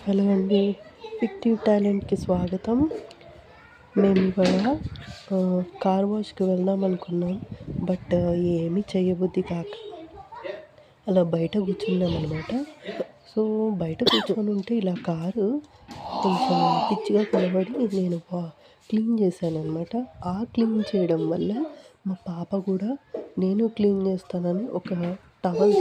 Hello అండి, ఫిక్టివ్ టాలెంట్కి స్వాగతం. మేము ఇవాళ కార్ వాష్కి వెళ్దాం అనుకున్నాం. బట్ ఏమీ చేయబుద్ధి కాక అలా బయట కూర్చున్నాం అనమాట. సో బయట కూర్చొని ఉంటే ఇలా కారు కొంచెం పిచ్చిగా కనబడి నేను క్లీన్ చేశాను అనమాట. ఆ క్లీన్ చేయడం వల్ల మా పాప కూడా నేను క్లీన్ చేస్తానని ఒక టవల్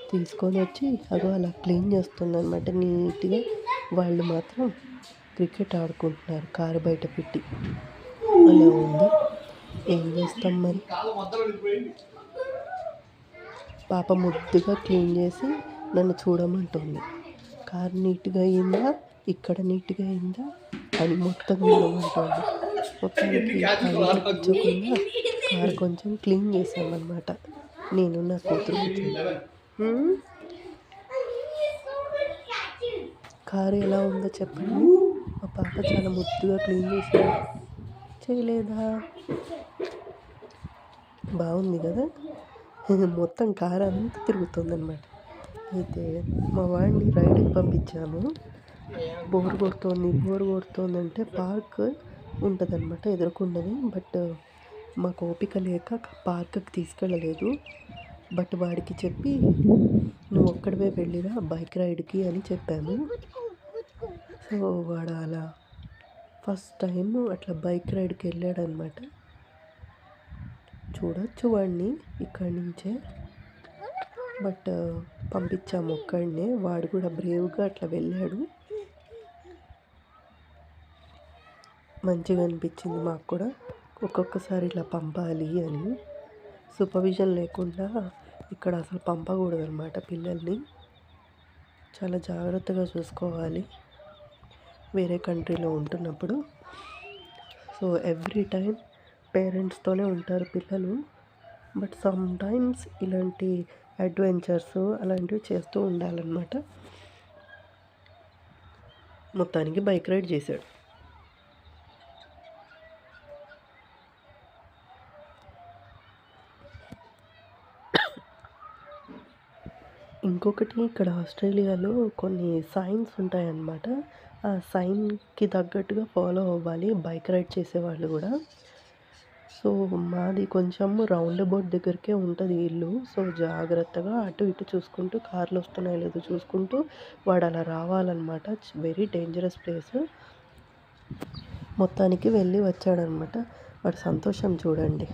తీసుకొని వచ్చి అదో అలా క్లీన్ చేస్తుంది అనమాట నీట్గా. వాళ్ళు మాత్రం క్రికెట్ ఆడుకుంటున్నారు కారు బయట పెట్టి. అలా ఉంది, ఏం చేస్తాం మరి. పాప ముద్దుగా క్లీన్ చేసి నన్ను చూడమంటుంది. కారు నీట్గా అయిందా, ఇక్కడ నీట్గా అయిందా అని మొత్తం చూడమంటుంది. మొత్తానికి కూర్చోకుండా కారు కొంచెం క్లీన్ చేసామన్నమాట నేను నా కూతురు కూర్చొని. కారు ఎలా ఉందో చెప్పండి. మా పాప చాలా ముద్దుగా క్లీన్ చేయలేదా? బాగుంది కదా. మొత్తం కారు అంతా తిరుగుతుందన్నమాట. అయితే మా వాడిని రైడ్కి పంపించాము. బోర్ కొడుతోంది అంటే పార్క్ ఉంటుందన్నమాట ఎదురుకుండని. బట్ మాకు ఓపిక లేక పార్క్కి తీసుకెళ్ళలేదు. బట్ వాడికి చెప్పి నువ్వు ఒక్కడివే వెళ్ళిరా బైక్ రైడ్కి అని చెప్పాను. సో వాడు అలా ఫస్ట్ టైం అట్లా బైక్ రైడ్కి వెళ్ళాడనమాట. చూడొచ్చు వాడిని ఇక్కడి నుంచే. బట్ పంపించాము ఒక్కడినే. వాడు కూడా బ్రేవ్గా అట్లా వెళ్ళాడు. మంచిగా అనిపించింది మాకు కూడా. ఒక్కొక్కసారి ఇలా పంపాలి అని. సూపర్విజన్ లేకుండా ఇక్కడ అసలు పంపకూడదు అనమాట పిల్లల్ని. చాలా జాగ్రత్తగా చూసుకోవాలి వేరే కంట్రీలో ఉంటున్నప్పుడు. సో ఎవ్రీ టైం పేరెంట్స్తోనే ఉంటారు పిల్లలు. బట్ సమ్ టైమ్స్ ఇలాంటి అడ్వెంచర్స్ అలాంటివి చేస్తూ ఉండాలన్నమాట. మొత్తానికి బైక్ రైడ్ చేశాడు. ఇంకొకటి, ఇక్కడ ఆస్ట్రేలియాలో కొన్ని సైన్స్ ఉంటాయన్నమాట. ఆ సైన్కి తగ్గట్టుగా ఫాలో అవ్వాలి బైక్ రైడ్ చేసేవాళ్ళు కూడా. సో మాది కొంచెం రౌండ్ అబౌట్ దగ్గరికే ఉంటుంది ఇల్లు. సో జాగ్రత్తగా అటు ఇటు చూసుకుంటూ కార్లు వస్తున్నాయో లేదో చూసుకుంటూ వాడు అలా రావాలన్నమాట. Very dangerous place. మొత్తానికి వెళ్ళి వచ్చాడనమాట. వాడు సంతోషం చూడండి.